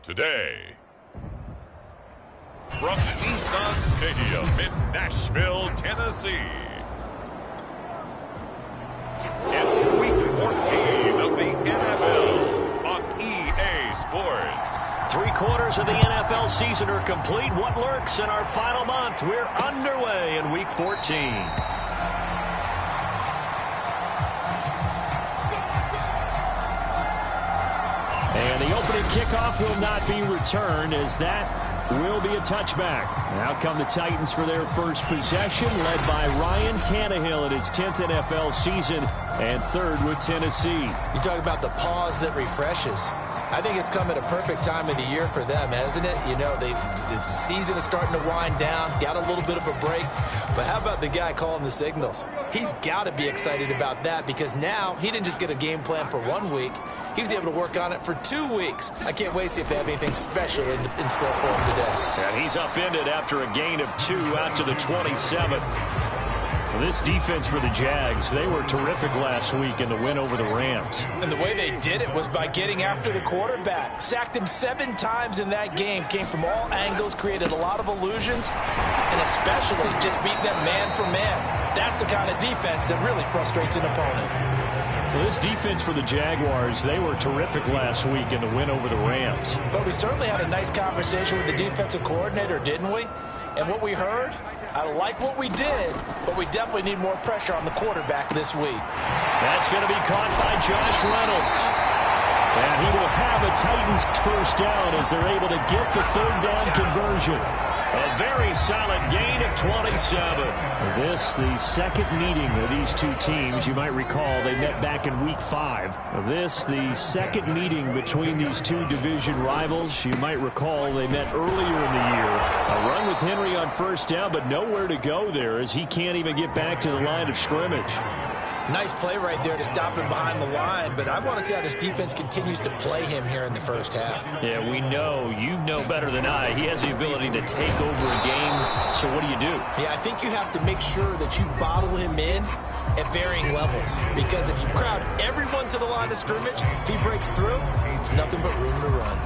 today. From Nissan Stadium in Nashville, Tennessee. It's Week 14 of the NFL on EA Sports. 3/4 of the NFL season are complete. What lurks in our final month? We're underway in Week 14. And the opening kickoff will not be returned, as that will be a touchback. Out come the Titans for their first possession, led by Ryan Tannehill in his 10th NFL season and third with Tennessee. You talk about the pause that refreshes. I think it's come at a perfect time of the year for them, hasn't it? You know, the season is starting to wind down, got a little bit of a break. But how about the guy calling the signals? He's got to be excited about that, because now he didn't just get a game plan for 1 week. He was able to work on it for 2 weeks. I can't wait to see if they have anything special in store for him today. And he's upended after a gain of 2 out to the 27. This defense for the Jags, they were terrific last week in the win over the Rams. And the way they did it was by getting after the quarterback. Sacked him 7 times in that game. Came from all angles, created a lot of illusions, and especially just beat them man for man. That's the kind of defense that really frustrates an opponent. Well, this defense for the Jaguars, they were terrific last week in the win over the Rams. But we certainly had a nice conversation with the defensive coordinator, didn't we? And what we heard, I like what we did, but we definitely need more pressure on the quarterback this week. That's going to be caught by Josh Reynolds. And he will have a Titans first down as they're able to get the third down conversion. A very solid gain of 27. This, the second meeting of these two teams. You might recall they met back in Week 5. This, the second meeting between these two division rivals. You might recall they met earlier in the year. A run with Henry on first down, but nowhere to go there as he can't even get back to the line of scrimmage. Nice play right there to stop him behind the line, but I want to see how this defense continues to play him here in the first half. Yeah, we know. You know better than I. He has the ability to take over a game, so what do you do? Yeah, I think you have to make sure that you bottle him in at varying levels, because if you crowd everyone to the line of scrimmage, if he breaks through, there's nothing but room to run.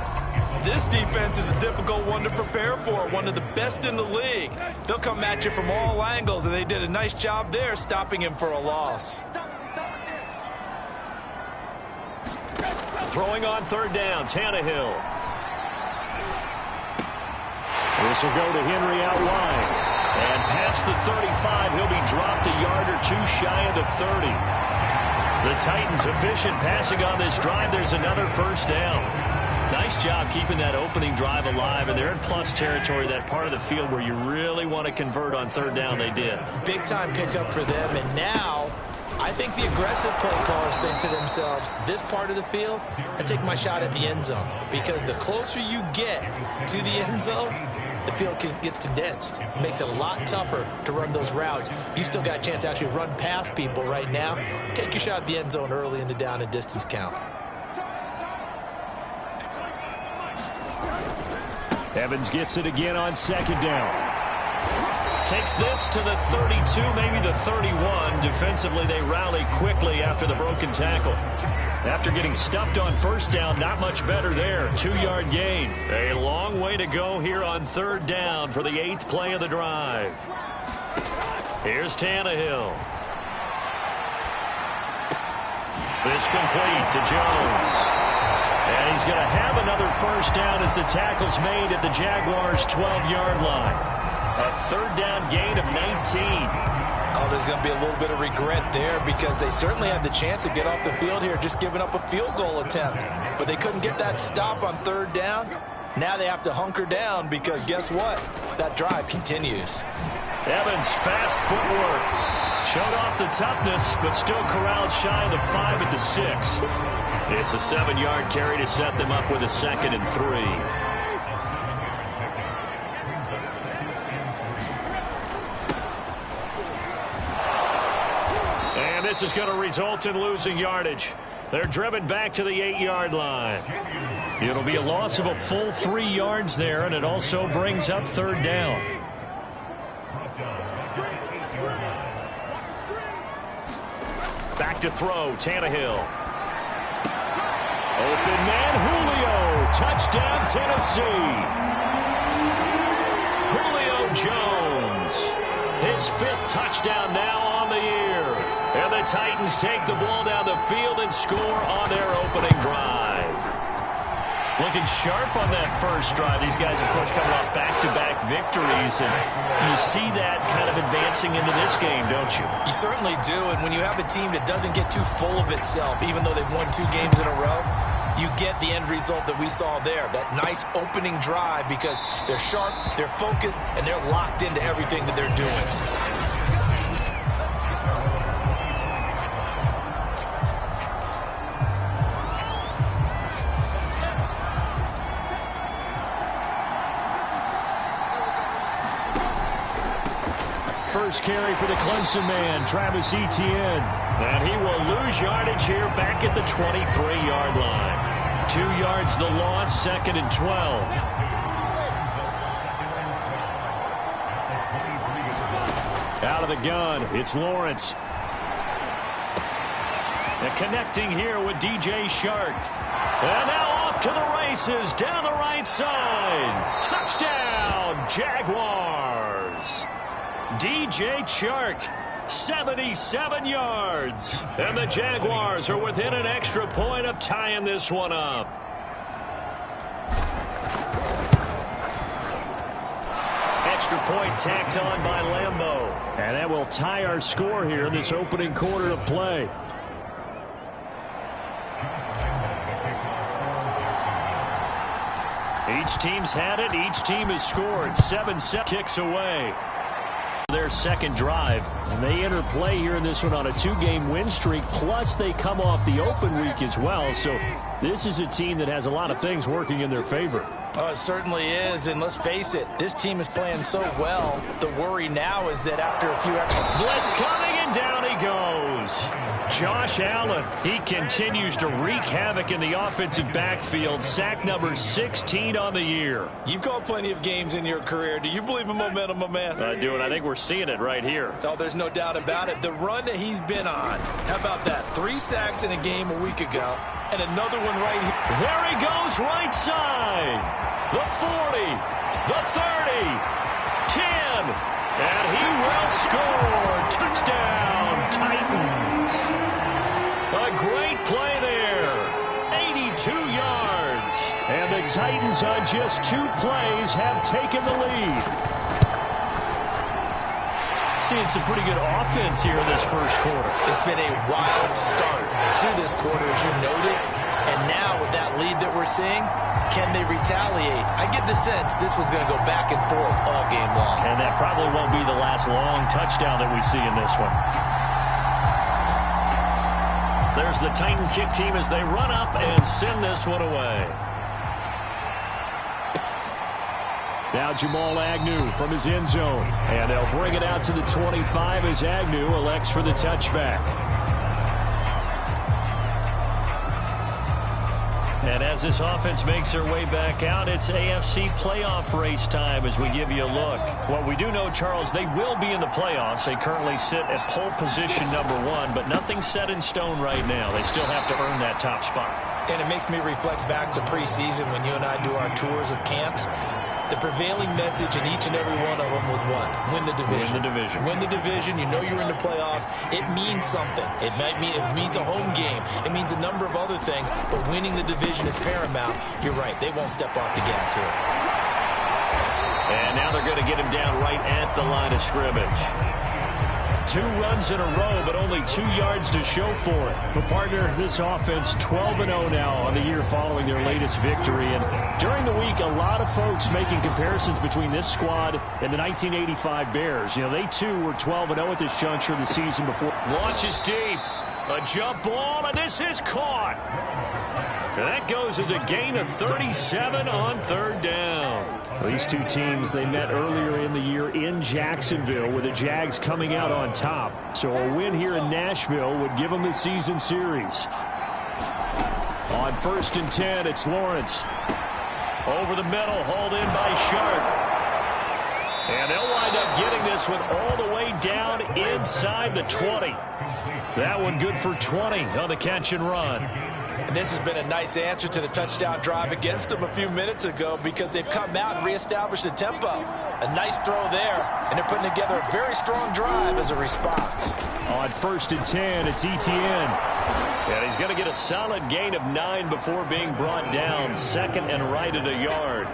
This defense is a difficult one to prepare for, one of the best in the league. They'll come at you from all angles, and they did a nice job there stopping him for a loss. Throwing on third down, Tannehill. This will go to Henry out wide. And past the 35, he'll be dropped a yard or two shy of the 30. The Titans efficient passing on this drive. There's another first down. Nice job keeping that opening drive alive, and they're in plus territory, that part of the field where you really want to convert on third down. They did. Big-time pickup for them, and now I think the aggressive play callers think to themselves, this part of the field, I take my shot at the end zone, because the closer you get to the end zone, the field gets condensed. It makes it a lot tougher to run those routes. You still got a chance to actually run past people right now. Take your shot at the end zone early in the down and distance count. Evans gets it again on second down. Takes this to the 32, maybe the 31. Defensively, they rally quickly after the broken tackle. After getting stuffed on first down, not much better there. 2-yard gain. A long way to go here on third down for the 8th play of the drive. Here's Tannehill. This complete to Jones. And he's going to have another first down as the tackle's made at the Jaguars' 12-yard line. A third down gain of 19. Oh, there's going to be a little bit of regret there, because they certainly had the chance to get off the field here, just giving up a field goal attempt. But they couldn't get that stop on third down. Now they have to hunker down, because guess what? That drive continues. Evans, fast footwork. Showed off the toughness, but still corralled shy of the 5 at the 6. It's a 7-yard carry to set them up with a 2nd and 3. And this is going to result in losing yardage. They're driven back to the 8-yard line. It'll be a loss of a full 3 yards there, and it also brings up third down. Back to throw, Tannehill. Open man, Julio. Touchdown, Tennessee. Julio Jones, his 5th touchdown now on the year. And the Titans take the ball down the field and score on their opening drive. Looking sharp on that first drive. These guys, of course, coming off back-to-back victories, and you see that kind of advancing into this game, don't you? You certainly do, and when you have a team that doesn't get too full of itself, even though they've won 2 games in a row, you get the end result that we saw there, that nice opening drive, because they're sharp, they're focused, and they're locked into everything that they're doing. First carry for the Clemson man, Travis Etienne. And he will lose yardage here back at the 23-yard line. 2 yards the loss, 2nd and 12. Out of the gun, it's Lawrence. And connecting here with DJ Shark. And now off to the races, down the right side. Touchdown, Jaguars. DJ Chark, 77 yards. And the Jaguars are within an extra point of tying this one up. Extra point tacked on by Lambeau. And that will tie our score here in this opening quarter of play. Each team's had it. Each team has scored. 7-7 kicks away. Their second drive, and they enter play here in this one on a 2-game win streak, plus they come off the open week as well, so this is a team that has a lot of things working in their favor. Oh, it certainly is, and let's face it, this team is playing so well. The worry now is that after a few extra... Blitz coming, and down he goes. Josh Allen, he continues to wreak havoc in the offensive backfield. Sack number 16 on the year. You've called plenty of games in your career. Do you believe in momentum, my man? I do, and I think we're seeing it right here. Oh, there's no doubt about it. The run that he's been on, how about that? 3 sacks in a game a week ago, and another one right here. There he goes, right side. The 40, the 30, 10, and he will score. Touchdown, Titans. A great play there. 82 yards. And the Titans on just 2 plays have taken the lead. Seeing some pretty good offense here in this first quarter. It's been a wild start to this quarter, as you noted. And now with that lead that we're seeing, can they retaliate? I get the sense this one's going to go back and forth all game long. And that probably won't be the last long touchdown that we see in this one. There's the Titan kick team as they run up and send this one away. Now Jamal Agnew from his end zone. And they'll bring it out to the 25 as Agnew elects for the touchback. And as this offense makes their way back out, it's AFC playoff race time as we give you a look. What we do know, Charles, they will be in the playoffs. They currently sit at pole position number 1, but nothing's set in stone right now. They still have to earn that top spot. And it makes me reflect back to preseason when you and I do our tours of camps. The prevailing message in each and every one of them was what? Win the division. Win the division. Win the division. You know you're in the playoffs. It means something. It means a home game. It means a number of other things, but winning the division is paramount. You're right. They won't step off the gas here. And now they're going to get him down right at the line of scrimmage. 2 runs in a row, but only 2 yards to show for it. But partner, this offense 12-0 now on the year following their latest victory. And during the week, a lot of folks making comparisons between this squad and the 1985 Bears. You know, they too were 12-0 at this juncture of the season before. Launches deep. A jump ball, and this is caught. And that goes as a gain of 37 on 3rd down. These two teams, they met earlier in the year in Jacksonville with the Jags coming out on top. So a win here in Nashville would give them the season series. On 1st and 10, it's Lawrence. Over the middle, hauled in by Shark. And they'll wind up getting this one all the way down inside the 20. That one good for 20 on the catch and run. And this has been a nice answer to the touchdown drive against them a few minutes ago because they've come out and reestablished the tempo. A nice throw there, and they're putting together a very strong drive as a response. On 1st and 10, it's Etienne. And he's going to get a solid gain of 9 before being brought down. 2nd and right at a yard.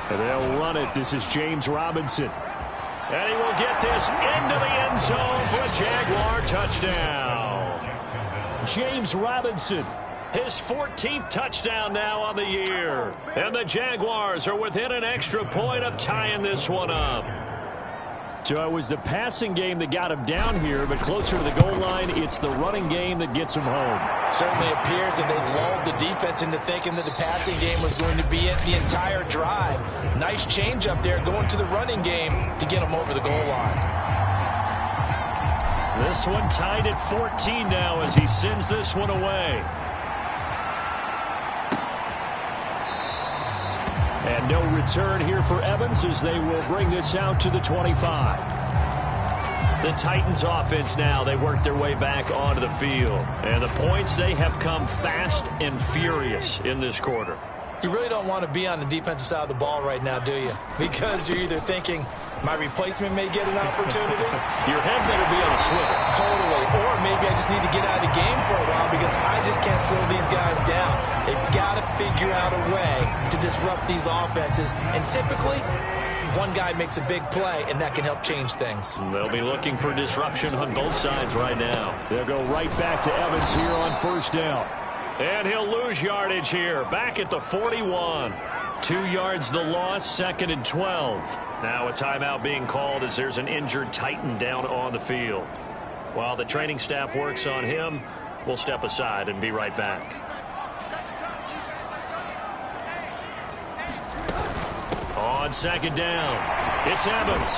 And they'll run it. This is James Robinson. And he will get this into the end zone for a Jaguar touchdown. James Robinson, his 14th touchdown now on the year. And the Jaguars are within an extra point of tying this one up. So it was the passing game that got him down here, but closer to the goal line, it's the running game that gets him home. Certainly appears that they lulled the defense into thinking that the passing game was going to be it the entire drive. Nice change up there going to the running game to get him over the goal line. This one tied at 14 now as he sends this one away. And no return here for Evans as they will bring this out to the 25. The Titans offense now, they work their way back onto the field. And the points, they have come fast and furious in this quarter. You really don't want to be on the defensive side of the ball right now, do you? Because you're either thinking, my replacement may get an opportunity. Your head better be on a swivel. Totally. Or maybe I just need to get out of the game for a while because I just can't slow these guys down. They've got to figure out a way to disrupt these offenses. And typically, one guy makes a big play, and that can help change things. They'll be looking for disruption on both sides right now. They'll go right back to Evans here on 1st down. And he'll lose yardage here, back at the 41. 2 yards the loss, 2nd and 12. Now a timeout being called as there's an injured Titan down on the field. While the training staff works on him, we'll step aside and be right back. On 2nd down, it's Evans.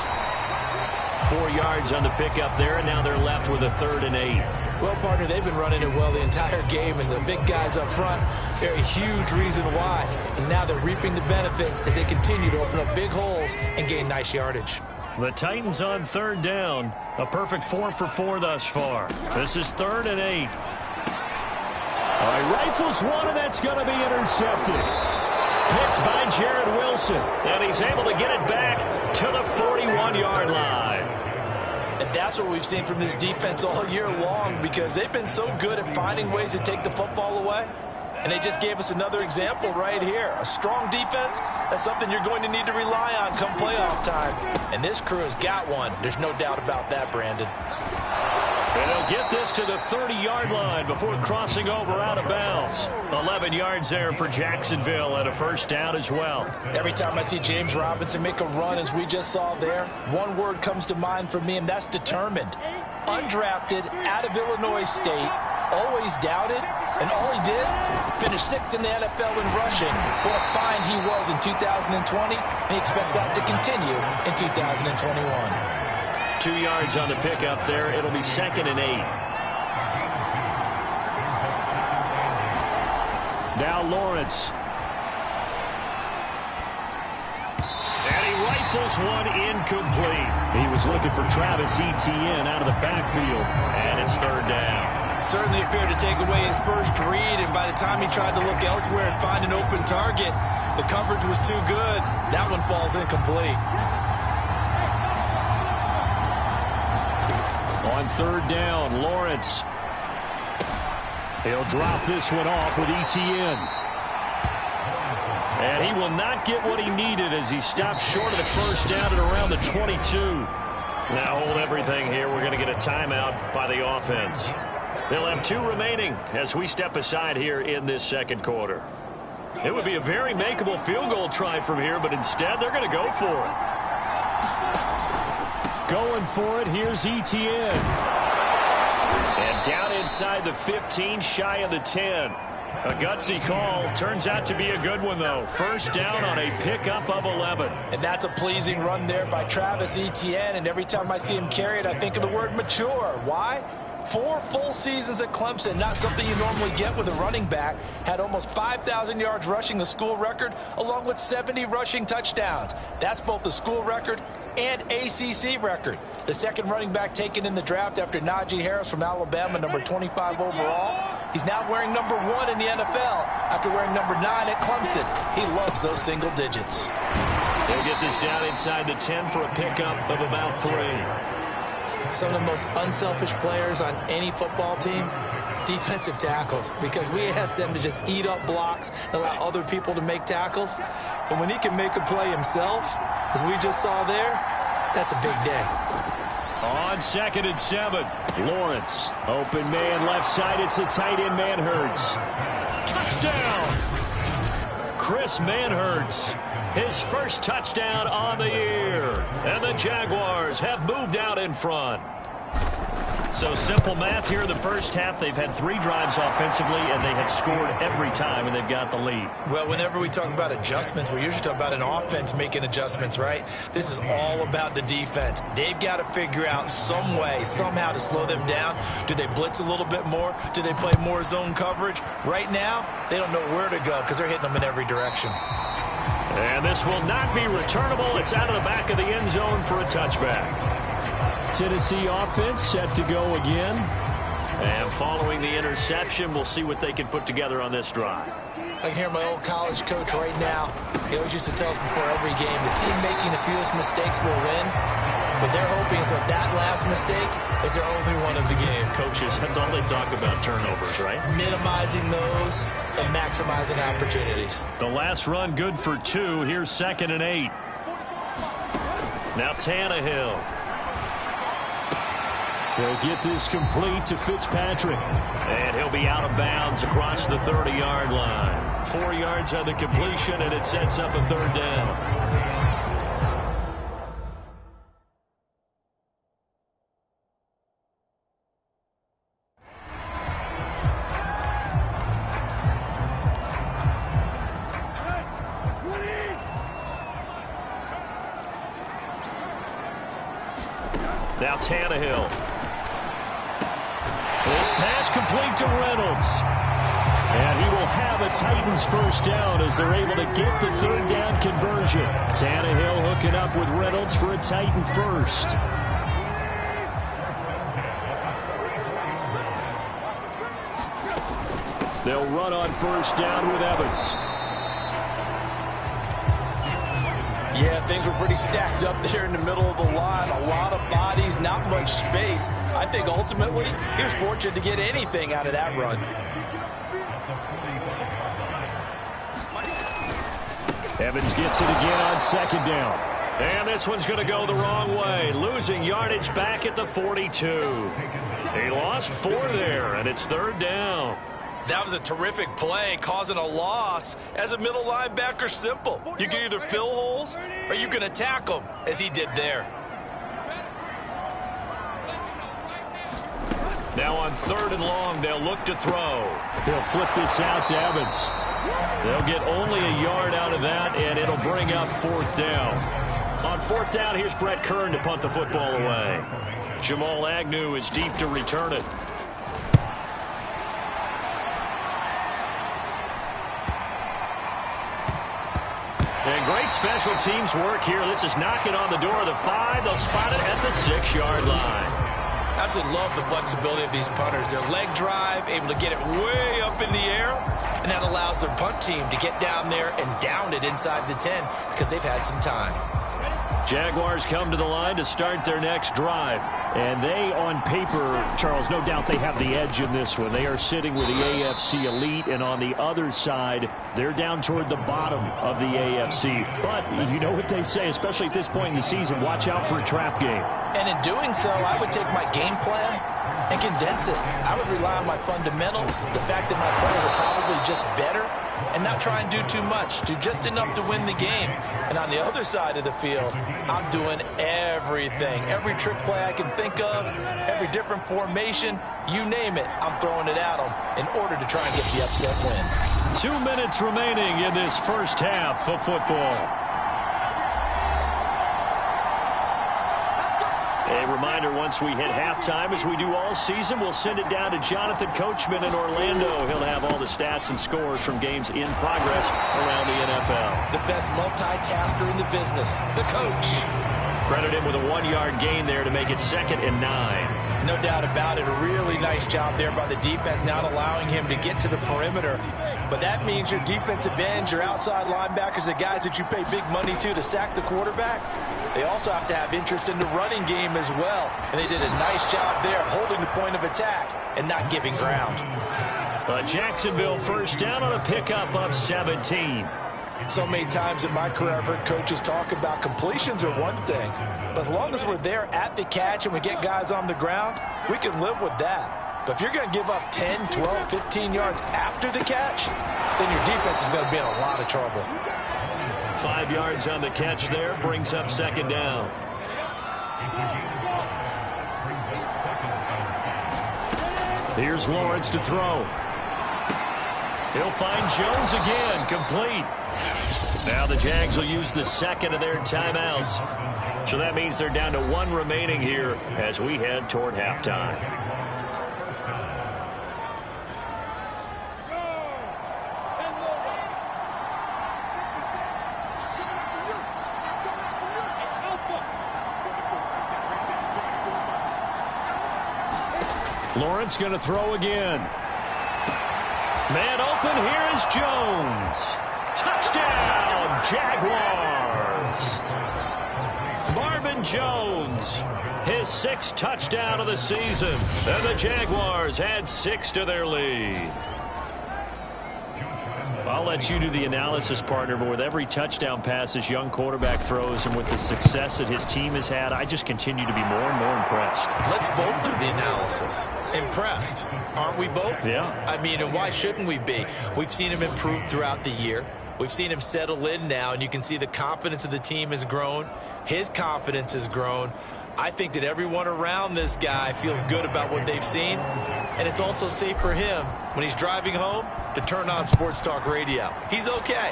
4 yards on the pickup there, and now they're left with a 3rd and 8. Well, partner, they've been running it well the entire game, and the big guys up front, they're a huge reason why. And now they're reaping the benefits as they continue to open up big holes and gain nice yardage. The Titans on 3rd down, a perfect 4 for 4 thus far. This is 3rd and 8. All right, rifles one, and that's going to be intercepted. Picked by Jared Wilson, and he's able to get it back to the 41-yard line. And that's what we've seen from this defense all year long because they've been so good at finding ways to take the football away. And they just gave us another example right here. A strong defense, that's something you're going to need to rely on come playoff time. And this crew has got one. There's no doubt about that, Brandon. And they'll get this to the 30-yard line before crossing over out of bounds. 11 yards there for Jacksonville and a 1st down as well. Every time I see James Robinson make a run, as we just saw there, one word comes to mind for me, and that's determined. Undrafted, out of Illinois State, always doubted, and all he did, finished 6th in the NFL in rushing. What a find he was in 2020, and he expects that to continue in 2021. 2 yards on the pickup there. It'll be 2nd and 8. Now Lawrence. And he rifles one incomplete. He was looking for Travis Etienne out of the backfield. And it's 3rd down. Certainly appeared to take away his first read, and by the time he tried to look elsewhere and find an open target, the coverage was too good. That one falls incomplete. On 3rd down, Lawrence. He'll drop this one off with Etienne. And he will not get what he needed as he stops short of the 1st down at around the 22. Now hold everything here. We're going to get a timeout by the offense. They'll have 2 remaining as we step aside here in this 2nd quarter. It would be a very makeable field goal try from here, but instead they're going to go for it. Going for it, here's Etienne. And down inside the 15, shy of the 10. A gutsy call. Turns out to be a good one, though. 1st down on a pickup of 11. And that's a pleasing run there by Travis Etienne. And every time I see him carry it, I think of the word mature. Why? 4 full seasons at Clemson, not something you normally get with a running back. Had almost 5,000 yards rushing, the school record, along with 70 rushing touchdowns. That's both the school record and ACC record. The second running back taken in the draft after Najee Harris from Alabama, number 25 overall. He's now wearing number 1 in the NFL after wearing number 9 at Clemson. He loves those single digits. They'll get this down inside the 10 for a pickup of about 3. Some of the most unselfish players on any football team, defensive tackles, because we ask them to just eat up blocks and allow other people to make tackles. And when he can make a play himself, as we just saw there, that's a big day. On 2nd and 7, Lawrence. Open man left side. It's a tight end, Manhertz. Touchdown! Chris Manhertz. His first touchdown on the year. And the Jaguars have moved out in front. So simple math here in the first half. They've had 3 drives offensively, and they have scored every time, and they've got the lead. Well, whenever we talk about adjustments, we usually talk about an offense making adjustments, right? This is all about the defense. They've got to figure out some way, somehow to slow them down. Do they blitz a little bit more? Do they play more zone coverage? Right now, they don't know where to go because they're hitting them in every direction. And this will not be returnable. It's out of the back of the end zone for a touchback. Tennessee offense set to go again. And following the interception, we'll see what they can put together on this drive. I can hear my old college coach right now. He always used to tell us before every game, the team making the fewest mistakes will win. But they're hoping is that last mistake is their only one of the game. Coaches, that's all they talk about, turnovers, right? Minimizing those and maximizing opportunities. The last run good for 2. Here's 2nd and 8. Now Tannehill. They'll get this complete to Fitzpatrick. And he'll be out of bounds across the 30-yard line. 4 yards on the completion, and it sets up a 3rd down. Now Tannehill. This pass complete to Reynolds. And he will have a Titans first down as they're able to get the 3rd down conversion. Tannehill hooking up with Reynolds for a Titan first. They'll run on first down with Evans. Yeah, things were pretty stacked up there in the middle of the line. A lot of bodies, not much space. I think ultimately he was fortunate to get anything out of that run. Evans gets it again on 2nd down. And this one's going to go the wrong way. Losing yardage back at the 42. He lost 4 there, and it's 3rd down. That was a terrific play, causing a loss. As a middle linebacker, simple. You can either fill holes or you can attack them, as he did there. Now on 3rd and long, they'll look to throw. They'll flip this out to Evans. They'll get only a yard out of that, and it'll bring up 4th down. On 4th down, here's Brett Kern to punt the football away. Jamal Agnew is deep to return it. And great special teams work here. This is knocking on the door of the 5. They'll spot it at the 6-yard line. Absolutely love the flexibility of these punters. Their leg drive, able to get it way up in the air, and that allows their punt team to get down there and down it inside the 10 because they've had some time. Jaguars come to the line to start their next drive. And they, on paper, Charles, no doubt they have the edge in this one. They are sitting with the AFC elite, and on the other side, they're down toward the bottom of the AFC. But you know what they say, especially at this point in the season, watch out for a trap game. And in doing so, I would take my game plan and condense it. I would rely on my fundamentals, the fact that my players are probably just better, and not try and do too much. Do just enough to win the game. And on the other side of the field, I'm doing everything. Every trick play I can think of, every different formation, you name it, I'm throwing it at them in order to try and get the upset win. 2 minutes remaining in this first half of football. A reminder, once we hit halftime, as we do all season, we'll send it down to Jonathan Coachman in Orlando. He'll have all the stats and scores from games in progress around the NFL. The best multitasker in the business, the coach. Credit him with a 1-yard gain there to make it 2nd and 9. No doubt about it. A really nice job there by the defense, not allowing him to get to the perimeter. But that means your defensive ends, your outside linebackers, the guys that you pay big money to sack the quarterback, they also have to have interest in the running game as well. And they did a nice job there holding the point of attack and not giving ground. Jacksonville first down on a pickup of 17. So many times in my career, I've heard coaches talk about completions are one thing. But as long as we're there at the catch and we get guys on the ground, we can live with that. But if you're going to give up 10, 12, 15 yards after the catch, then your defense is going to be in a lot of trouble. 5 yards on the catch there brings up 2nd down. Here's Lawrence to throw. He'll find Jones again, complete. Now the Jags will use the 2nd of their timeouts. So that means they're down to 1 remaining here as we head toward halftime. Lawrence going to throw again. Man open, here is Jones. Touchdown, Jaguars. Marvin Jones, his 6th touchdown of the season. And the Jaguars add 6 to their lead. I'll let you do the analysis, partner, but with every touchdown pass this young quarterback throws and with the success that his team has had, I just continue to be more and more impressed. Let's both do the analysis. Impressed, aren't we both? Yeah. I mean, and why shouldn't we be? We've seen him improve throughout the year. We've seen him settle in now, and you can see the confidence of the team has grown. His confidence has grown. I think that everyone around this guy feels good about what they've seen, and it's also safe for him when he's driving home to turn on Sports Talk Radio. He's okay.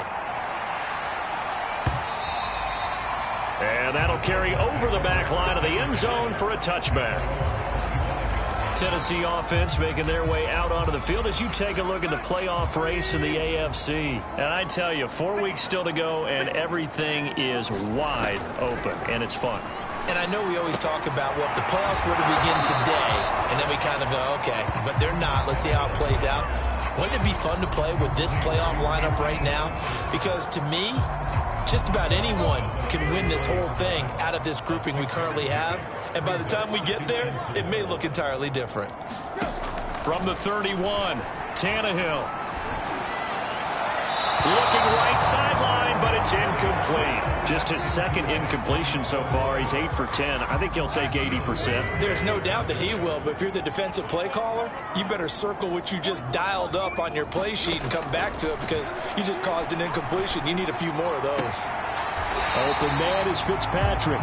And that'll carry over the back line of the end zone for a touchback. Tennessee offense making their way out onto the field as you take a look at the playoff race in the AFC. And I tell you, 4 weeks still to go, and everything is wide open, and it's fun. And I know we always talk about, well, if the playoffs were to begin today, and then we kind of go, okay, but they're not. Let's see how it plays out. Wouldn't it be fun to play with this playoff lineup right now? Because to me, just about anyone can win this whole thing out of this grouping we currently have. And by the time we get there, it may look entirely different. From the 31, Tannehill. Looking right sideline, but it's incomplete. Just his 2nd incompletion so far. He's 8 for 10. I think he'll take 80%. There's no doubt that he will, but if you're the defensive play caller, you better circle what you just dialed up on your play sheet and come back to it because you just caused an incompletion. You need a few more of those. Open man is Fitzpatrick.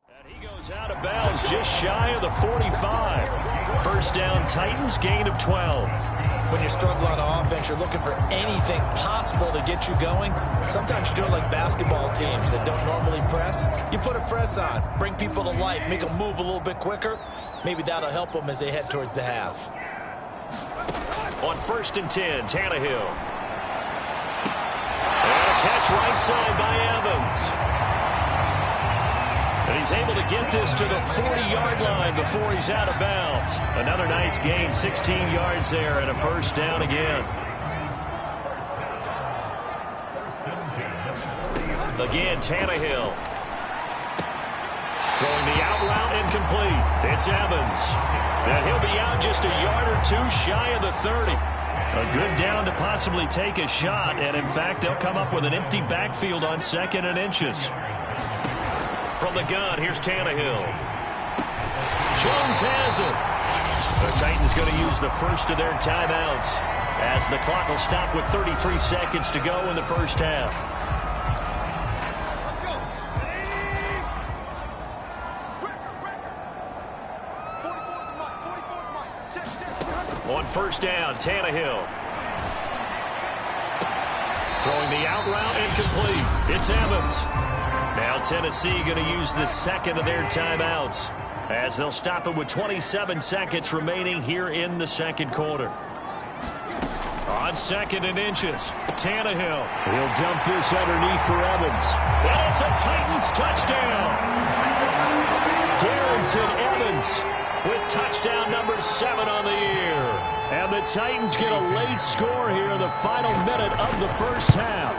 And he goes out of bounds just shy of the 45. First down, Titans, gain of 12. When you struggle on offense, you're looking for anything possible to get you going. Sometimes you're doing like basketball teams that don't normally press. You put a press on, bring people to life, make them move a little bit quicker. Maybe that'll help them as they head towards the half. On 1st and 10, Tannehill. And a catch right side by Evans. And he's able to get this to the 40-yard line before he's out of bounds. Another nice gain, 16 yards there, and a first down again. Again, Tannehill. Throwing the out route incomplete. It's Evans. And he'll be out just a yard or two shy of the 30. A good down to possibly take a shot, and in fact, they'll come up with an empty backfield on 2nd and inches. From the gun, here's Tannehill. Jones has it. The Titans going to use the 1st of their timeouts as the clock will stop with 33 seconds to go in the first half. On 1st down, Tannehill. Throwing the out route incomplete. It's Evans. Now Tennessee going to use the second of their timeouts as they'll stop it with 27 seconds remaining here in the second quarter. On 2nd and inches, Tannehill. He'll dump this underneath for Evans. And it's a Titans touchdown. Darrington Evans with touchdown number 7 on the year. And the Titans get a late score here in the final minute of the first half.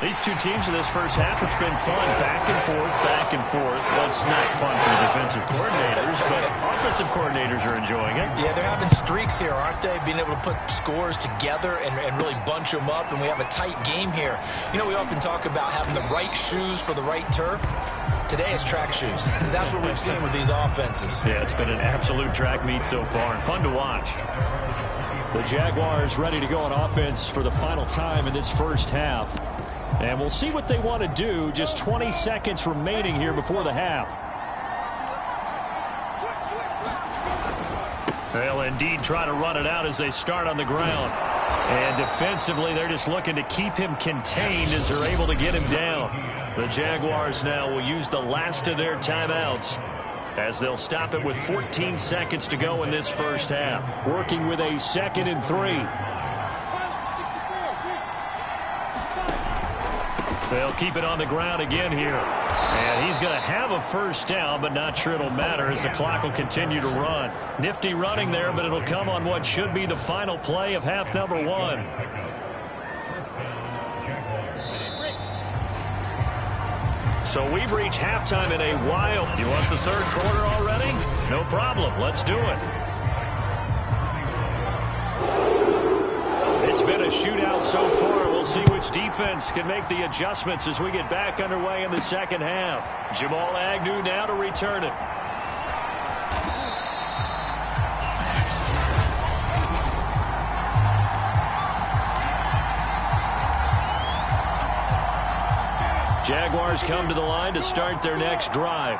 These two teams in this first half, it's been fun. Back and forth, back and forth. Well, it's not fun for the defensive coordinators, but offensive coordinators are enjoying it. Yeah, they're having streaks here, aren't they? Being able to put scores together and really bunch them up, and we have a tight game here. You know, we often talk about having the right shoes for the right turf. Today it's track shoes. That's what we've seen with these offenses. Yeah, it's been an absolute track meet so far and fun to watch. The Jaguars ready to go on offense for the final time in this first half. And we'll see what they want to do. Just 20 seconds remaining here before the half. They'll indeed try to run it out as they start on the ground. And defensively, they're just looking to keep him contained as they're able to get him down. The Jaguars now will use the last of their timeouts as they'll stop it with 14 seconds to go in this first half. Working with a 2nd and 3. They'll keep it on the ground again here. And he's going to have a first down, but not sure it'll matter as the clock will continue to run. Nifty running there, but it'll come on what should be the final play of half number 1. So we've reached halftime in a while. You want the third quarter already? No problem. Let's do it. It's been a shootout so far. We'll see which defense can make the adjustments as we get back underway in the second half. Jamal Agnew now to return it. Jaguars come to the line to start their next drive.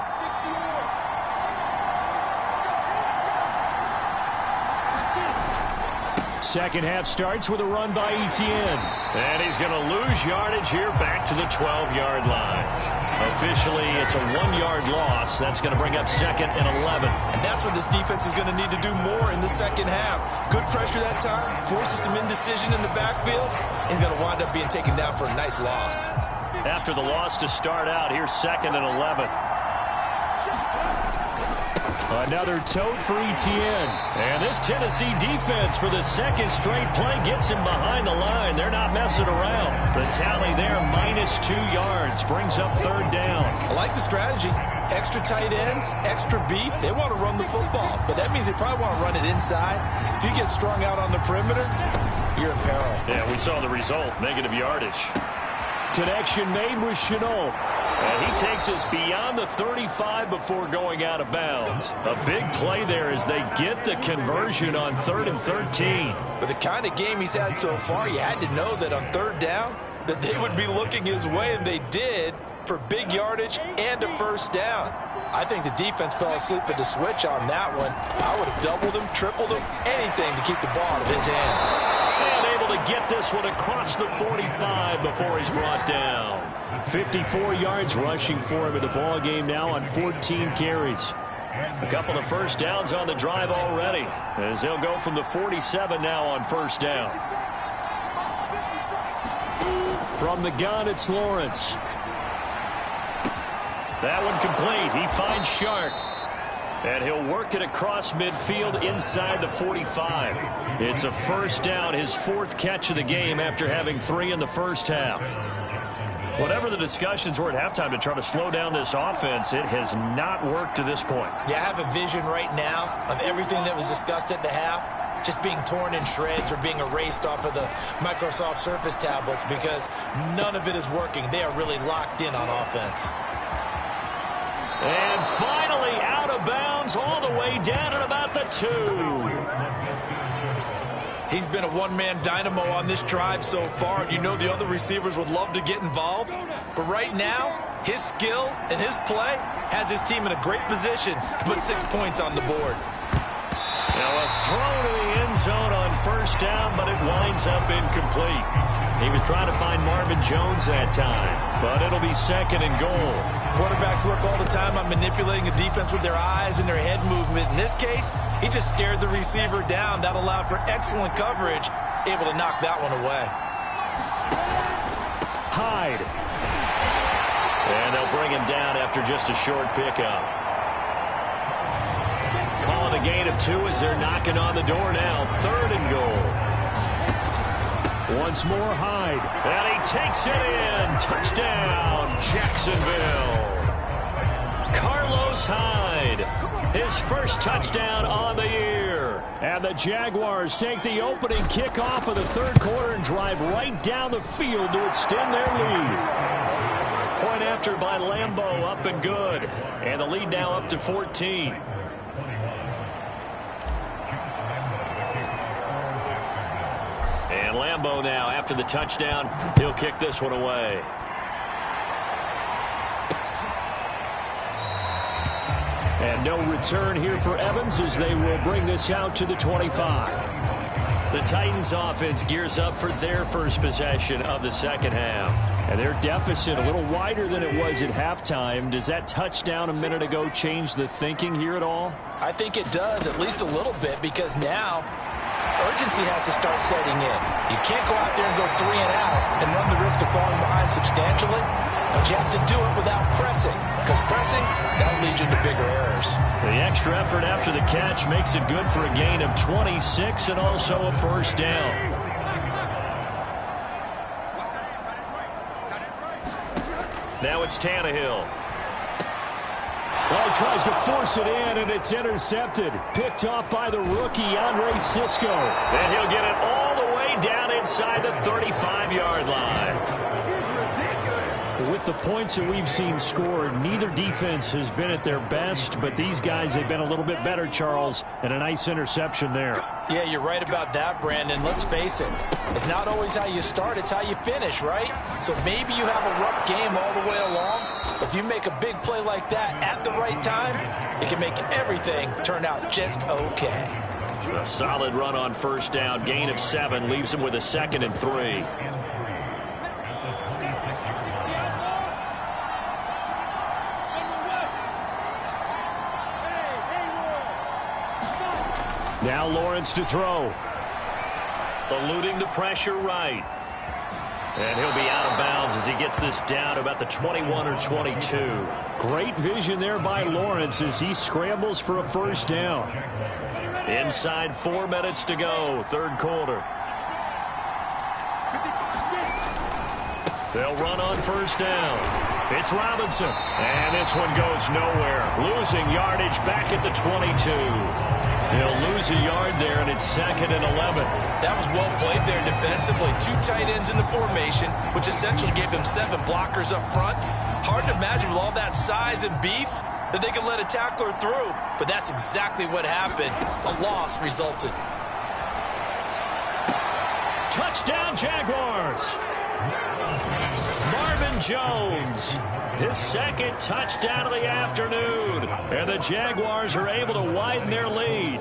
Second half starts with a run by Etienne. And he's going to lose yardage here back to the 12-yard line. Officially, it's a 1-yard loss. That's going to bring up 2nd and 11. And that's what this defense is going to need to do more in the second half. Good pressure that time, forces some indecision in the backfield. He's going to wind up being taken down for a nice loss. After the loss to start out, here's 2nd and 11. Another tote for Etienne. And this Tennessee defense for the second straight play gets him behind the line. They're not messing around. The tally there, -2 yards, brings up 3rd down. I like the strategy. Extra tight ends, extra beef. They want to run the football, but that means they probably want to run it inside. If you get strung out on the perimeter, you're in peril. Yeah, we saw the result, negative yardage. Connection made with Chenault. And he takes us beyond the 35 before going out of bounds. A big play there as they get the conversion on 3rd and 13. With the kind of game he's had so far, you had to know that on 3rd down, that they would be looking his way, and they did, for big yardage and a first down. I think the defense fell asleep at the switch on that one. I would have doubled him, tripled him, anything to keep the ball out of his hands. And able to get this one across the 45 before he's brought down. 54 yards rushing for him in the ball game now on 14 carries. A couple of first downs on the drive already as they'll go from the 47 now on first down. From the gun, it's Lawrence. That one complete. He finds Shark. And he'll work it across midfield inside the 45. It's a first down, his 4th catch of the game after having 3 in the first half. Whatever the discussions were at halftime to try to slow down this offense, it has not worked to this point. Yeah, I have a vision right now of everything that was discussed at the half just being torn in shreds or being erased off of the Microsoft Surface tablets because none of it is working. They are really locked in on offense. And finally out of bounds all the way down at about the 2. He's been a one-man dynamo on this drive so far, and you know the other receivers would love to get involved. But right now, his skill and his play has his team in a great position to put 6 points on the board. Now a throw to the end zone on first down, but it winds up incomplete. He was trying to find Marvin Jones that time, but it'll be 2nd and goal. Quarterbacks work all the time on manipulating a defense with their eyes and their head movement. In this case, he just stared the receiver down. That allowed for excellent coverage, able to knock that one away. Hyde. And they'll bring him down after just a short pickup. Calling a gain of 2 as they're knocking on the door now. 3rd and goal. Once more, Hyde. And he takes it in. Touchdown, Jacksonville. Carlos Hyde. His first touchdown on the year. And the Jaguars take the opening kickoff of the 3rd quarter and drive right down the field to extend their lead. Point after by Lambeau, up and good. And the lead now up to 14. And Lambeau now, after the touchdown, he'll kick this one away. And no return here for Evans as they will bring this out to the 25. The Titans offense gears up for their first possession of the 2nd half. And their deficit a little wider than it was at halftime. Does that touchdown a minute ago change the thinking here at all? I think it does, at least a little bit, because now urgency has to start setting in. You can't go out there and go 3 and out and run the risk of falling behind substantially, but you have to do it without pressing, because pressing, that'll lead you to bigger errors. The extra effort after the catch makes it good for a gain of 26 and also a 1st down. Now it's Tannehill. Well, he tries to force it in, and it's intercepted. Picked off by the rookie, Andre Cisco. And he'll get it all the way down inside the 35-yard line. With the points that we've seen scored, neither defense has been at their best, but these guys have been a little bit better, Charles, and a nice interception there. Yeah, you're right about that, Brandon. Let's face it. It's not always how you start, it's how you finish, right? So maybe you have a rough game all the way along, but if you make a big play like that at the right time, it can make everything turn out just okay. A solid run on 1st down. Gain of 7 leaves him with a 2nd and 3. Now Lawrence to throw. Eluding the pressure right. And he'll be out of bounds as he gets this down about the 21 or 22. Great vision there by Lawrence as he scrambles for a 1st down. Inside 4 minutes to go, 3rd quarter. They'll run on 1st down. It's Robinson. And this one goes nowhere. Losing yardage back at the 22. They'll lose a yard there, and it's 2nd and 11. That was well played there defensively. 2 tight ends in the formation, which essentially gave them 7 blockers up front. Hard to imagine with all that size and beef that they could let a tackler through, but that's exactly what happened. A loss resulted. Touchdown, Jaguars! Marvin Jones, his 2nd touchdown of the afternoon. And the Jaguars are able to widen their lead.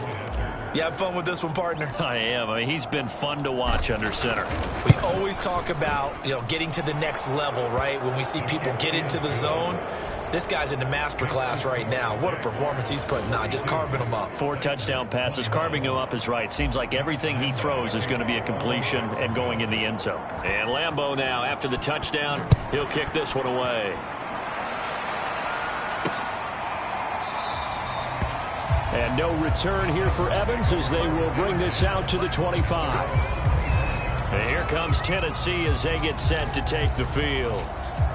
You have fun with this one, partner? I am. I mean, he's been fun to watch under center. We always talk about, getting to the next level, right? When we see people get into the zone. This guy's in the master class right now. What a performance he's putting on, just carving them up. 4 touchdown passes. Carving him up is right. Seems like everything he throws is going to be a completion and going in the end zone. And Lambeau now, after the touchdown, he'll kick this one away. And no return here for Evans as they will bring this out to the 25. And here comes Tennessee as they get set to take the field.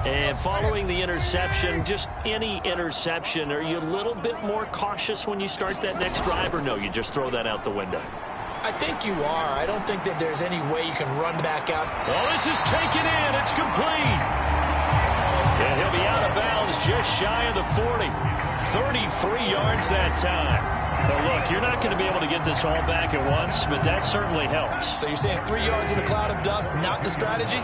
And following the interception, just any interception, are you a little bit more cautious when you start that next drive, or no, you just throw that out the window? I think you are. I don't think that there's any way you can run back out. Well, this is taken in. It's complete. And he'll be out of bounds just shy of the 40. 33 yards that time. Now, look, you're not going to be able to get this all back at once, but that certainly helps. So you're saying 3 yards in a cloud of dust, not the strategy?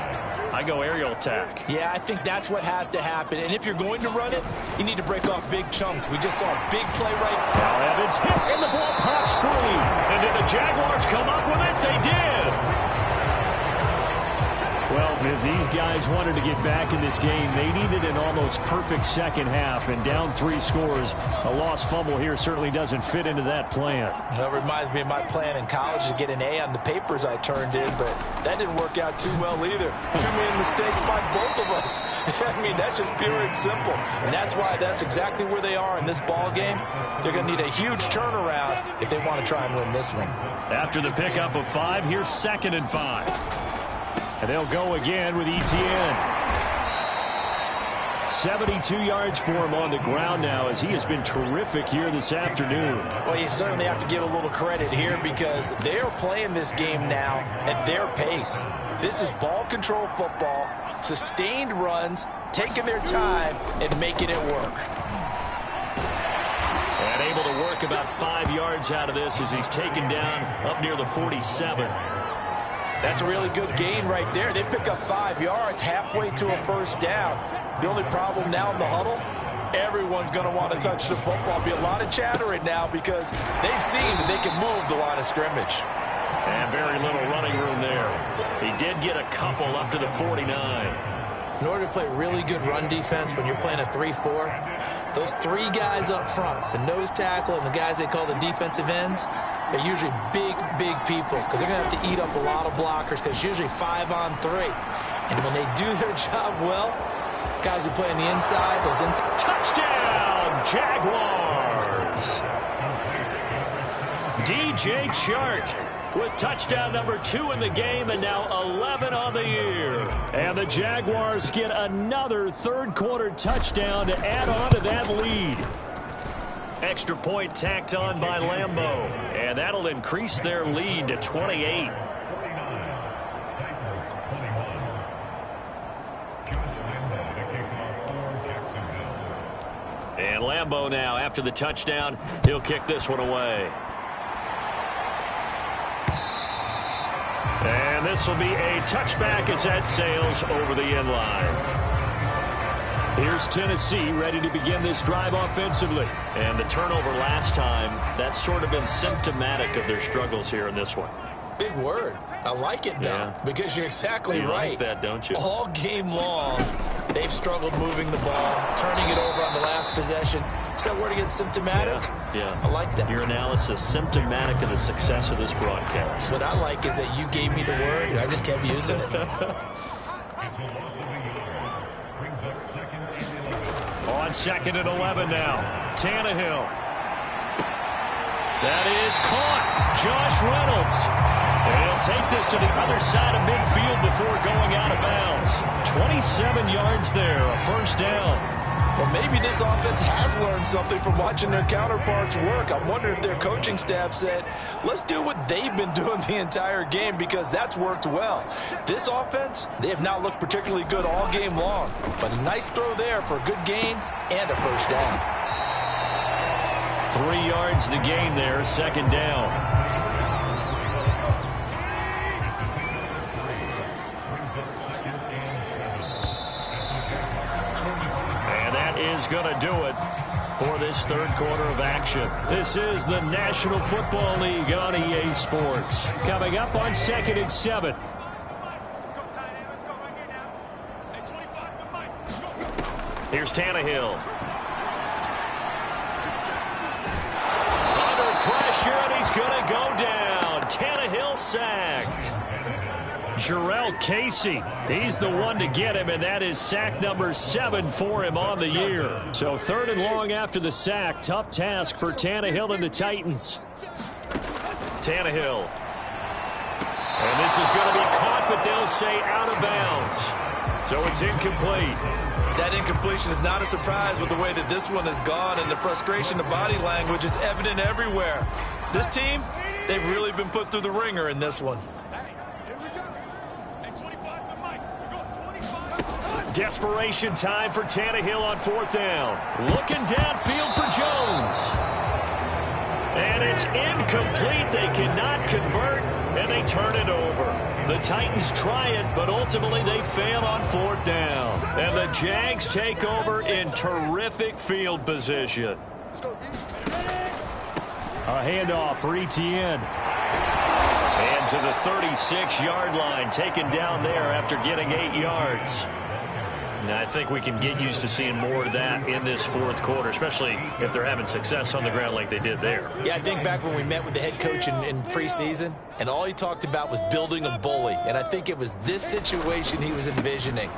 I go aerial attack. Yeah, I think that's what has to happen. And if you're going to run it, you need to break off big chunks. We just saw a big play right now. Evans hit, and the ball pops free. And did the Jaguars come up with it? They did. If these guys wanted to get back in this game, they needed an almost perfect second half, and down 3 scores. A lost fumble here certainly doesn't fit into that plan. That reminds me of my plan in college to get an A on the papers I turned in, but that didn't work out too well either. Too many mistakes by both of us. I mean, that's just pure and simple. And that's why that's exactly where they are in this ball game. They're going to need a huge turnaround if they want to try and win this one. After the pickup of 5, here's 2nd and 5. And they'll go again with Etienne. 72 yards for him on the ground now, as he has been terrific here this afternoon. Well, you certainly have to give a little credit here because they're playing this game now at their pace. This is ball control football, sustained runs, taking their time and making it work. And able to work about 5 yards out of this as he's taken down up near the 47. That's a really good gain right there. They pick up 5 yards halfway to a first down. The only problem now in the huddle, everyone's going to want to touch the football. Be a lot of chatter right now because they've seen that they can move the line of scrimmage. And very little running room there. He did get a couple up to the 49. In order to play really good run defense when you're playing a 3-4, those 3 guys up front, the nose tackle and the guys they call the defensive ends, they're usually big people because they're going to have to eat up a lot of blockers because it's usually 5 on 3. And when they do their job well, guys who play on the inside, those inside. Touchdown, Jaguars! DJ Chark with touchdown number 2 in the game and now 11 on the year. And the Jaguars get another third-quarter touchdown to add on to that lead. Extra point tacked on by Lambeau, and that'll increase their lead to 28. And Lambeau now, after the touchdown, he'll kick this one away. And this will be a touchback as that sails over the end line. Here's Tennessee ready to begin this drive offensively. And the turnover last time, that's sort of been symptomatic of their struggles here in this one. Big word. I like it, though, because you're exactly right. You like that, don't you? All game long, they've struggled moving the ball, turning it over on the last possession. Is that word again, symptomatic? Yeah. I like that. Your analysis, symptomatic of the success of this broadcast. What I like is that you gave me the word, and I just kept using it. On 2nd and 11 now. Tannehill. That is caught. Josh Reynolds. And he'll take this to the other side of midfield before going out of bounds. 27 yards there, a first down. Well, maybe this offense has learned something from watching their counterparts work. I'm wondering if their coaching staff said, let's do what they've been doing the entire game because that's worked well. This offense, they have not looked particularly good all game long. But a nice throw there for a good gain and a first down. 3 yards the gain there, second down. Is going to do it for this third quarter of action. This is the National Football League on EA Sports. Coming up on 2nd and 7. Here's Tannehill. Under pressure, and he's going to go down. Tannehill sacked. Jarrell Casey, he's the one to get him, and that is sack number 7 for him on the year. So 3rd and long after the sack. Tough task for Tannehill and the Titans. Tannehill. And this is going to be caught, but they'll say out of bounds. So it's incomplete. That incompletion is not a surprise with the way that this one has gone, and the frustration of body language is evident everywhere. This team, they've really been put through the ringer in this one. Desperation time for Tannehill on 4th down. Looking downfield for Jones. And it's incomplete. They cannot convert, and they turn it over. The Titans try it, but ultimately they fail on 4th down. And the Jags take over in terrific field position. A handoff for Etienne. And to the 36-yard line, taken down there after getting 8 yards. Now, I think we can get used to seeing more of that in this fourth quarter, especially if they're having success on the ground like they did there. Yeah, I think back when we met with the head coach in preseason, and all he talked about was building a bully. And I think it was this situation he was envisioning.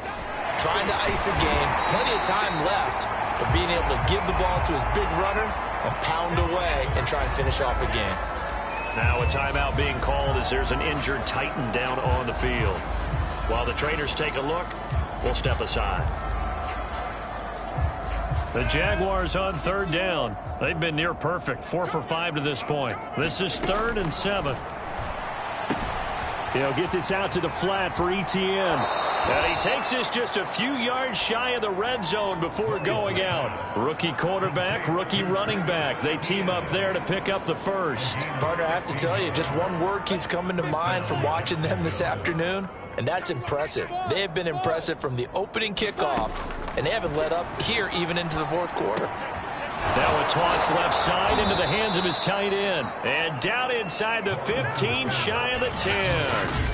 Trying to ice a game, plenty of time left, but being able to give the ball to his big runner and pound away and try and finish off a game. Now a timeout being called as there's an injured Titan down on the field. While the trainers take a look, we'll step aside. The Jaguars on third down. They've been near perfect, 4 for 5 to this point. This is 3rd and 7. He'll get this out to the flat for Etienne. And he takes this just a few yards shy of the red zone before going out. Rookie quarterback, rookie running back. They team up there to pick up the first. Partner, I have to tell you, just one word keeps coming to mind from watching them this afternoon, and that's impressive. They have been impressive from the opening kickoff, and they haven't let up here even into the fourth quarter. Now a toss left side into the hands of his tight end. And down inside the 15, shy of the 10.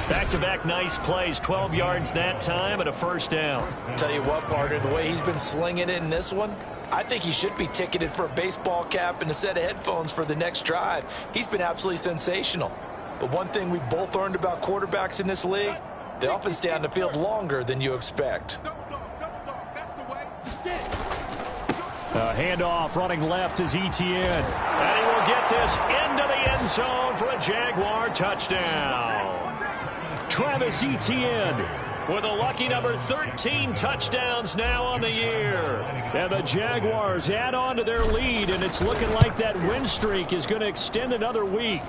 Back-to-back nice plays, 12 yards that time and a first down. Tell you what, partner, the way he's been slinging it in this one, I think he should be ticketed for a baseball cap and a set of headphones for the next drive. He's been absolutely sensational. But one thing we've both learned about quarterbacks in this league, they often stay on the field longer than you expect. Handoff running left is Etienne. And he will get this into the end zone for a Jaguar touchdown. Travis Etienne with a lucky number 13 touchdowns now on the year. And the Jaguars add on to their lead, and it's looking like that win streak is going to extend another week.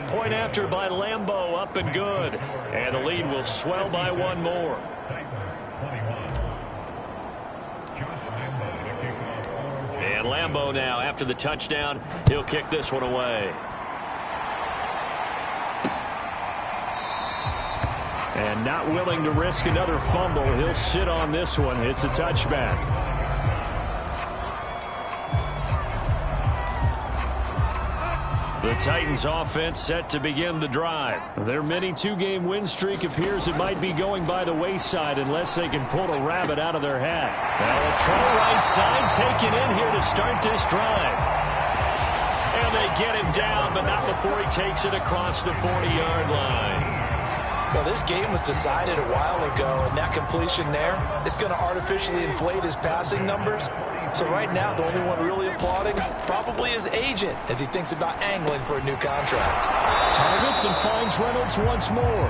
Point after by Lambeau, up and good. And the lead will swell by one more. And Lambeau now, after the touchdown, he'll kick this one away. And not willing to risk another fumble, he'll sit on this one. It's a touchback. The Titans offense set to begin the drive. Their mini two-game win streak appears it might be going by the wayside unless they can pull a rabbit out of their hat. Now a throw right side taken in here to start this drive. And they get him down, but not before he takes it across the 40-yard line. Well, this game was decided a while ago, and that completion there is going to artificially inflate his passing numbers. So right now, the only one really applauding probably his agent as he thinks about angling for a new contract. Targets and finds Reynolds once more.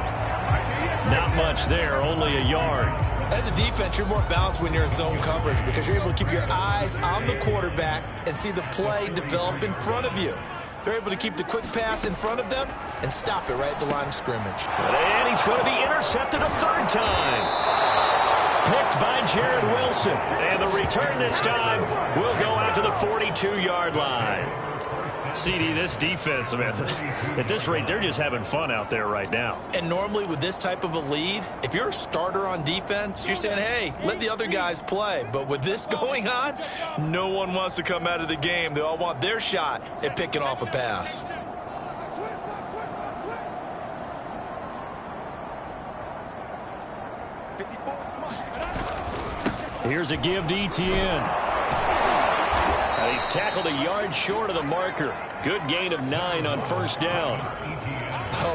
Not much there, only a yard. As a defense, you're more balanced when you're in zone coverage because you're able to keep your eyes on the quarterback and see the play develop in front of you. They're able to keep the quick pass in front of them and stop it right at the line of scrimmage. And he's going to be intercepted a third time. Picked by Jared Wilson. And the return this time will go out to the 42-yard line. CD, this defense, man, at this rate, they're just having fun out there right now. And normally with this type of a lead, if you're a starter on defense, you're saying, hey, let the other guys play. But with this going on, no one wants to come out of the game. They all want their shot at picking off a pass. Here's a give to Etienne. He's tackled a yard short of the marker. Good gain of 9 on first down.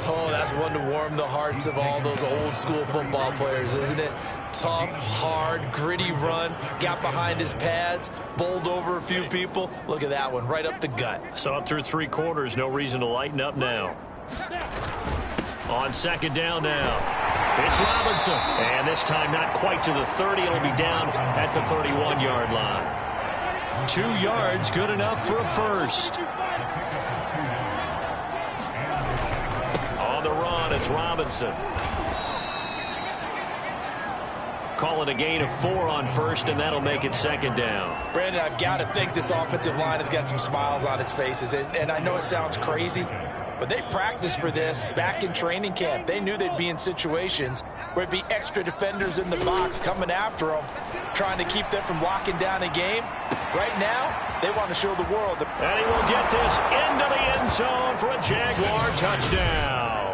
Oh, that's one to warm the hearts of all those old school football players, isn't it? Tough, hard, gritty run. Got behind his pads, bowled over a few people. Look at that one, right up the gut. Saw it through 3 quarters. No reason to lighten up now. On second down now. It's Robinson. And this time not quite to the 30. It'll be down at the 31-yard line. 2 yards, good enough for a first. On the run, it's Robinson. Call it a gain of 4 on first, and that'll make it second down. Brandon, I've got to think this offensive line has got some smiles on its faces. And I know it sounds crazy, but they practiced for this back in training camp. They knew they'd be in situations where it'd be extra defenders in the box coming after them, trying to keep them from locking down a game. Right now, they want to show the world. And he will get this into the end zone for a Jaguar touchdown.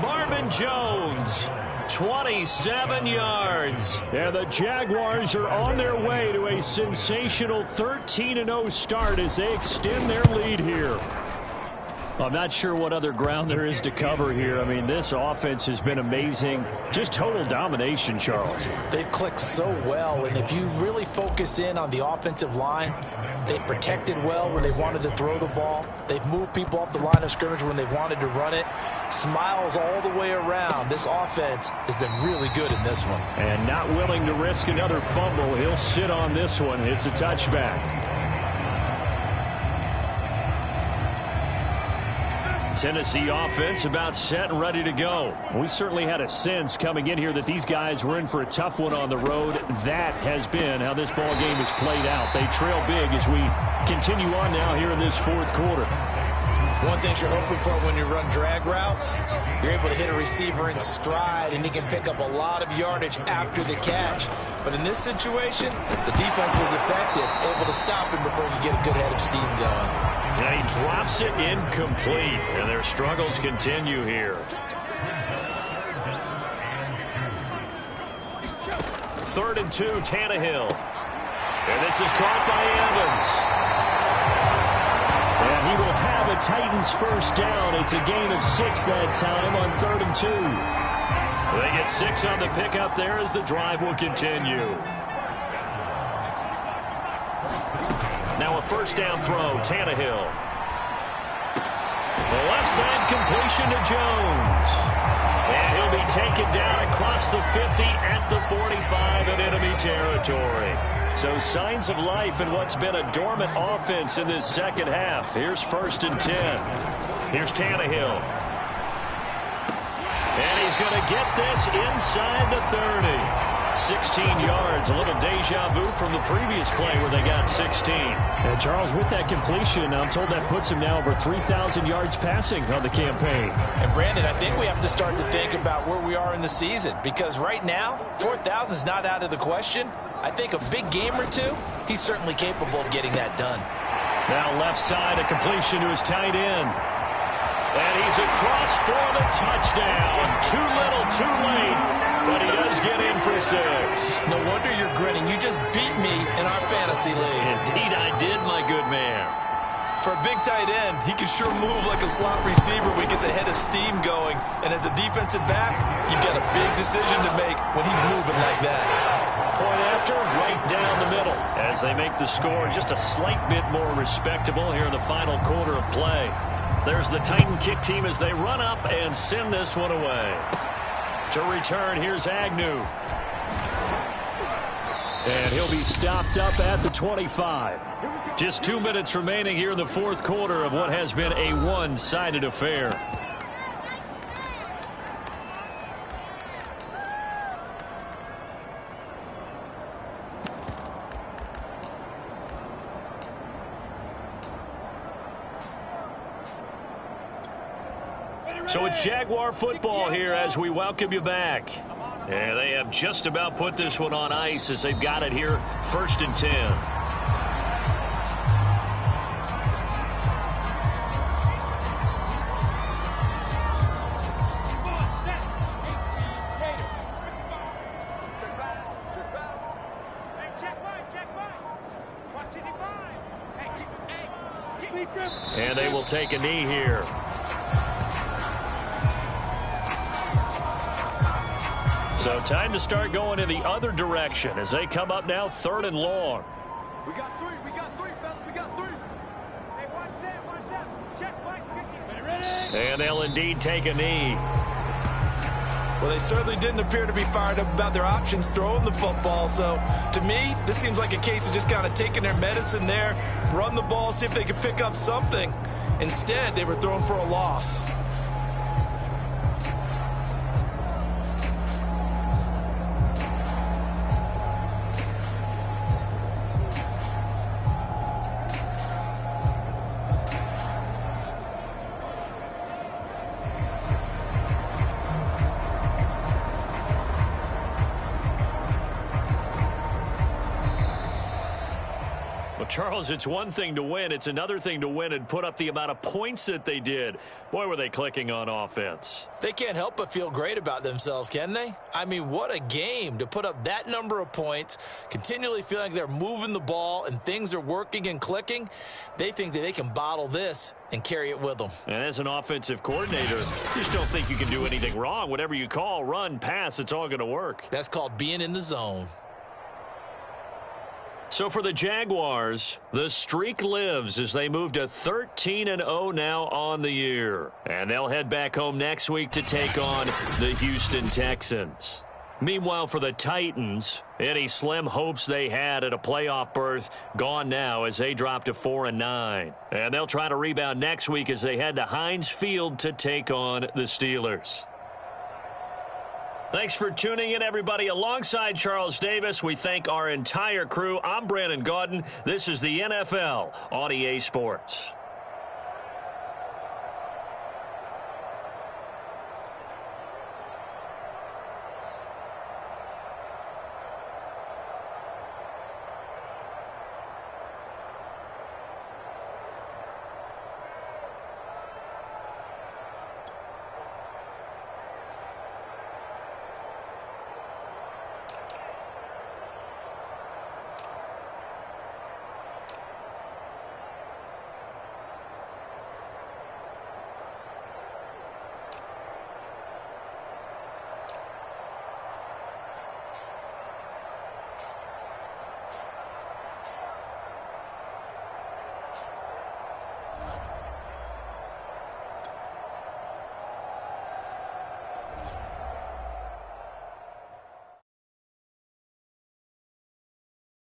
Marvin Jones, 27 yards. And the Jaguars are on their way to a sensational 13-0 start as they extend their lead here. I'm not sure what other ground there is to cover here. I mean, this offense has been amazing. Just total domination, Charles. They've clicked so well, and if you really focus in on the offensive line, they've protected well when they've wanted to throw the ball. They've moved people off the line of scrimmage when they've wanted to run it. Smiles all the way around. This offense has been really good in this one. And not willing to risk another fumble. He'll sit on this one. It's a touchback. Tennessee offense about set and ready to go. We certainly had a sense coming in here that these guys were in for a tough one on the road. That has been how this ball game has played out. They trail big as we continue on now here in this fourth quarter. One thing you're hoping for when you run drag routes, you're able to hit a receiver in stride, and he can pick up a lot of yardage after the catch. But in this situation, the defense was effective, able to stop him before you get a good head of steam going. And he drops it incomplete, and their struggles continue here. 3rd and 2, Tannehill. And this is caught by Evans. And he will have a Titans first down. It's a gain of 6 that time on 3rd and 2. They get 6 on the pickup there as the drive will continue. Now a first down throw, Tannehill. The left side completion to Jones. And he'll be taken down across the 50 at the 45 in enemy territory. So signs of life in what's been a dormant offense in this second half. Here's 1st and 10. Here's Tannehill. And he's going to get this inside the 30. 16 yards, a little deja vu from the previous play where they got 16. And Charles, with that completion, I'm told that puts him now over 3,000 yards passing on the campaign. And Brandon, I think we have to start to think about where we are in the season, because right now, 4,000 is not out of the question. I think a big game or two, he's certainly capable of getting that done. Now left side, a completion to his tight end. And he's across for the touchdown. Too little, too late, but he does get in for 6. No wonder you're grinning. You just beat me in our fantasy league. Indeed I did, my good man. For a big tight end, he can sure move like a slot receiver when he gets a head of steam going. And as a defensive back, you've got a big decision to make when he's moving like that. Point after, right down the middle. As they make the score just a slight bit more respectable here in the final quarter of play. There's the Titan kick team as they run up and send this one away. To return, here's Agnew. And he'll be stopped up at the 25. Just 2 minutes remaining here in the fourth quarter of what has been a one-sided affair. So it's Jaguar football here as we welcome you back. And they have just about put this one on ice as they've got it here, 1st and 10. And they will take a knee here. So time to start going in the other direction as they come up now 3rd and long. We got 3, fellas, we got 3. Hey, one set, check, Mike, 50. Ready? And they'll indeed take a knee. Well, they certainly didn't appear to be fired up about their options throwing the football. So, to me, this seems like a case of just kind of taking their medicine there, run the ball, see if they could pick up something. Instead, they were throwing for a loss. Well, Charles, it's one thing to win. It's another thing to win and put up the amount of points that they did. Boy, were they clicking on offense. They can't help but feel great about themselves, can they? I mean, what a game to put up that number of points, continually feeling like they're moving the ball and things are working and clicking. They think that they can bottle this and carry it with them. And as an offensive coordinator, you just don't think you can do anything wrong. Whatever you call, run, pass, it's all going to work. That's called being in the zone. So for the Jaguars, the streak lives as they move to 13-0 now on the year. And they'll head back home next week to take on the Houston Texans. Meanwhile, for the Titans, any slim hopes they had at a playoff berth gone now as they drop to 4-9. And they'll try to rebound next week as they head to Heinz Field to take on the Steelers. Thanks for tuning in, everybody. Alongside Charles Davis, we thank our entire crew. I'm Brandon Gaudin. This is the NFL on EA Sports.